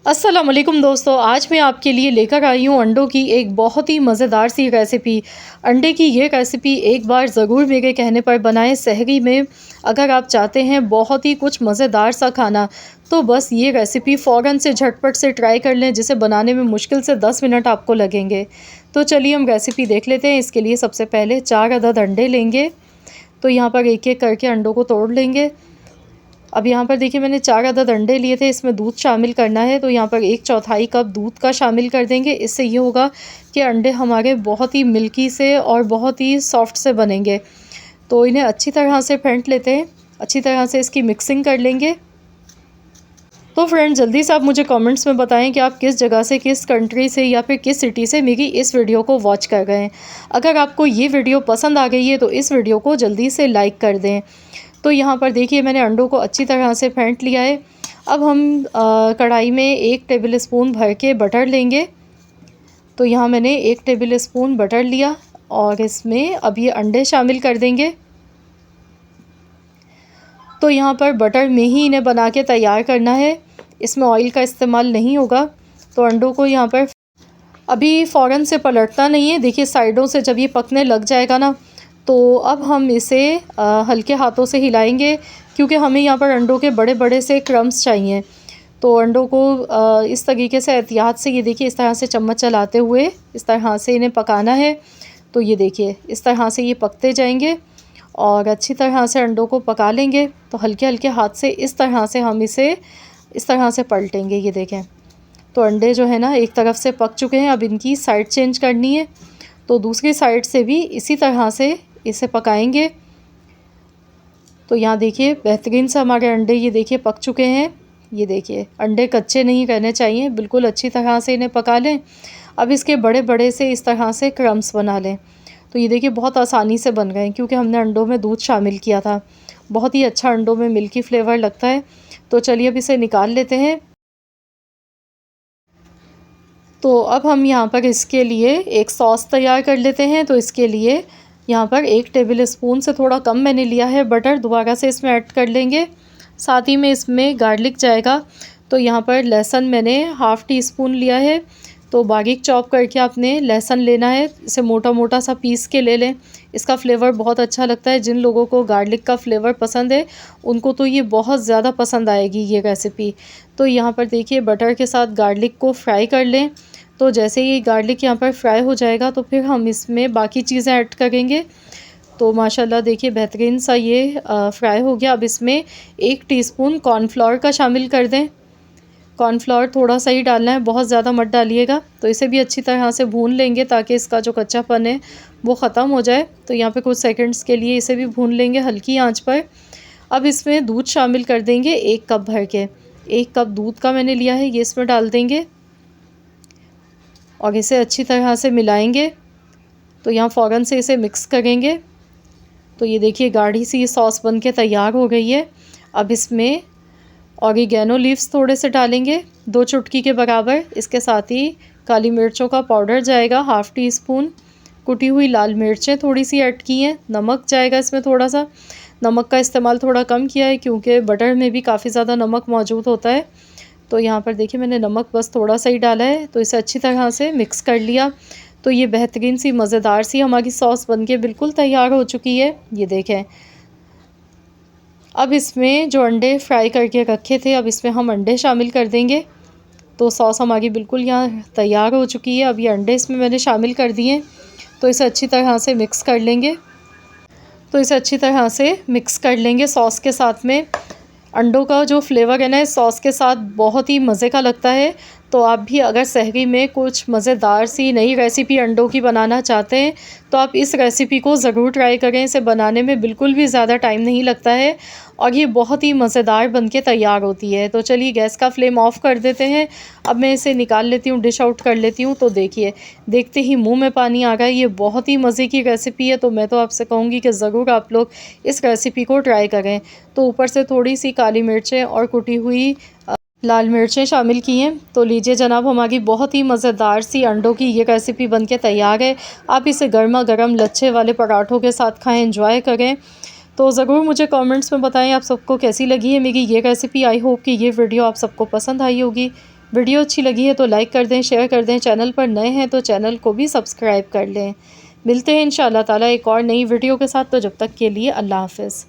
अस्सलाम वालेकुम दोस्तों, आज मैं आपके लिए लेकर आई हूँ अंडों की एक बहुत ही मज़ेदार सी रेसिपी। अंडे की ये रेसिपी एक बार ज़रूर मेरे कहने पर बनाएं सहरी में। अगर आप चाहते हैं बहुत ही कुछ मज़ेदार सा खाना, तो बस ये रेसिपी फ़ौरन से झटपट से ट्राई कर लें, जिसे बनाने में मुश्किल से 10 मिनट आपको लगेंगे। तो चलिए हम रेसिपी देख लेते हैं। इसके लिए सबसे पहले 4 अदद अंडे लेंगे। तो यहाँ पर एक-एक करके अंडों को तोड़ लेंगे। अब यहाँ पर देखिए मैंने 4 अदद अंडे लिए थे, इसमें दूध शामिल करना है। तो यहाँ पर 1/4 कप दूध का शामिल कर देंगे। इससे ये होगा कि अंडे हमारे बहुत ही मिल्की से और बहुत ही सॉफ्ट से बनेंगे। तो इन्हें अच्छी तरह से फेंट लेते हैं, अच्छी तरह से इसकी मिक्सिंग कर लेंगे। तो फ्रेंड, जल्दी से आप मुझे कमेंट्स में बताएं कि आप किस जगह से, किस कंट्री से या फिर किस सिटी से मेरी इस वीडियो को वॉच कर रहे हैं। अगर आपको ये वीडियो पसंद आ गई है तो इस वीडियो को जल्दी से लाइक कर दें। तो यहाँ पर देखिए मैंने अंडों को अच्छी तरह से फेंट लिया है। अब हम कढ़ाई में 1 टेबल स्पून भर के बटर लेंगे। तो यहाँ मैंने 1 टेबल स्पून बटर लिया और इसमें अब ये अंडे शामिल कर देंगे। तो यहाँ पर बटर में ही इन्हें बना के तैयार करना है, इसमें ऑयल का इस्तेमाल नहीं होगा। तो अंडों को यहाँ पर अभी फ़ौरन से पलटना नहीं है। देखिए साइडों से जब ये पकने लग जाएगा ना, तो अब हम इसे हल्के हाथों से हिलाएंगे, क्योंकि हमें यहाँ पर अंडों के बड़े बड़े से क्रम्स चाहिए। तो अंडों को इस तरीके से एहतियात से, ये देखिए इस तरह से चम्मच चलाते हुए इस तरह से इन्हें पकाना है। तो ये देखिए इस तरह से ये पकते जाएंगे और अच्छी तरह से अंडों को पका लेंगे। तो हल्के हल्के हाथ से इस तरह से हम इसे इस तरह से पलटेंगे। ये देखें, तो अंडे जो है ना एक तरफ से पक चुके हैं। अब इनकी साइड चेंज करनी है, तो दूसरी साइड से भी इसी तरह से इसे पकाएंगे। तो यहाँ देखिए बेहतरीन से हमारे अंडे ये देखिए पक चुके हैं। ये देखिए अंडे कच्चे नहीं रहने चाहिए, बिल्कुल अच्छी तरह से इन्हें पका लें। अब इसके बड़े बड़े से इस तरह से क्रम्स बना लें। तो ये देखिए बहुत आसानी से बन गए, क्योंकि हमने अंडों में दूध शामिल किया था। बहुत ही अच्छा अंडों में मिल्की फ्लेवर लगता है। तो चलिए अब इसे निकाल लेते हैं। तो अब हम यहाँ पर इसके लिए एक सॉस तैयार कर लेते हैं। तो इसके लिए यहाँ पर 1 टेबल स्पून से थोड़ा कम मैंने लिया है बटर, दोबारा से इसमें ऐड कर लेंगे। साथ ही में इसमें गार्लिक जाएगा। तो यहाँ पर लहसुन मैंने ½ टी स्पून लिया है। तो बारीक चॉप करके आपने लहसुन लेना है, इसे मोटा मोटा सा पीस के ले लें। इसका फ्लेवर बहुत अच्छा लगता है। जिन लोगों को गार्लिक का फ्लेवर पसंद है उनको तो ये बहुत ज़्यादा पसंद आएगी ये रेसिपी। तो यहाँ पर देखिए बटर के साथ गार्लिक को फ्राई कर लें। तो जैसे ही गार्लिक यहाँ पर फ्राई हो जाएगा तो फिर हम इसमें बाकी चीज़ें ऐड करेंगे। तो माशाल्लाह देखिए बेहतरीन सा ये फ्राई हो गया। अब इसमें 1 टीस्पून कॉर्नफ्लोर का शामिल कर दें। कॉर्नफ्लोर थोड़ा सा ही डालना है, बहुत ज़्यादा मत डालिएगा। तो इसे भी अच्छी तरह से भून लेंगे ताकि इसका जो कच्चापन है वो ख़त्म हो जाए। तो यहाँ पे कुछ सेकंड्स के लिए इसे भी भून लेंगे हल्की आंच पर। अब इसमें दूध शामिल कर देंगे 1 कप भर के। 1 कप दूध का मैंने लिया है, ये इसमें डाल देंगे और इसे अच्छी तरह से मिलाएंगे। तो यहाँ फ़ौरन से इसे मिक्स करेंगे। तो ये देखिए गाढ़ी सी सॉस बन के तैयार हो गई है। अब इसमें ऑरिगेनो लीव्स थोड़े से डालेंगे, 2 चुटकी के बराबर। इसके साथ ही काली मिर्चों का पाउडर जाएगा ½ टी स्पून। कुटी हुई लाल मिर्चें थोड़ी सी ऐड की हैं। नमक जाएगा इसमें थोड़ा सा। नमक का इस्तेमाल थोड़ा कम किया है, क्योंकि बटर में भी काफ़ी ज़्यादा नमक मौजूद होता है। तो यहाँ पर देखिए मैंने नमक बस थोड़ा सा ही डाला है। तो इसे अच्छी तरह से मिक्स कर लिया। तो ये बेहतरीन सी मज़ेदार सी हमारी सॉस बनके बिल्कुल तैयार हो चुकी है। ये देखें, अब इसमें जो अंडे फ्राई करके रखे थे, अब इसमें हम अंडे शामिल कर देंगे। तो सॉस हमारी बिल्कुल यहाँ तैयार हो चुकी है। अब ये अंडे इसमें मैंने शामिल कर दिए। तो इसे अच्छी तरह से मिक्स कर लेंगे। तो इसे अच्छी तरह से मिक्स कर लेंगे सॉस के साथ में। अंडों का जो फ्लेवर है ना इस सॉस के साथ बहुत ही मज़े का लगता है। तो आप भी अगर सहरी में कुछ मज़ेदार सी नई रेसिपी अंडों की बनाना चाहते हैं तो आप इस रेसिपी को ज़रूर ट्राई करें। इसे बनाने में बिल्कुल भी ज़्यादा टाइम नहीं लगता है और ये बहुत ही मज़ेदार बनके तैयार होती है। तो चलिए गैस का फ्लेम ऑफ़ कर देते हैं। अब मैं इसे निकाल लेती हूँ, डिश आउट कर लेती हूँ। तो देखिए देखते ही मुँह में पानी आ गया। ये बहुत ही मज़े की रेसिपी है। तो मैं तो आपसे कहूँगी कि ज़रूर आप लोग इस रेसिपी को ट्राई करें। तो ऊपर से थोड़ी सी काली मिर्चें और कुटी हुई लाल मिर्चें शामिल की हैं। तो लीजिए जनाब, हमारी बहुत ही मज़ेदार सी अंडों की ये रेसिपी बनके तैयार है। आप इसे गर्मा गर्म लच्छे वाले पराठों के साथ खाएं, एंजॉय करें। तो ज़रूर मुझे कमेंट्स में बताएं आप सबको कैसी लगी है मेरी ये रेसिपी। आई होप कि ये वीडियो आप सबको पसंद आई होगी। वीडियो अच्छी लगी है तो लाइक कर दें, शेयर कर दें। चैनल पर नए हैं तो चैनल को भी सब्सक्राइब कर लें। मिलते हैं इंशाअल्लाह ताला एक और नई वीडियो के साथ, तो जब तक के लिए अल्लाह हाफ़िज़।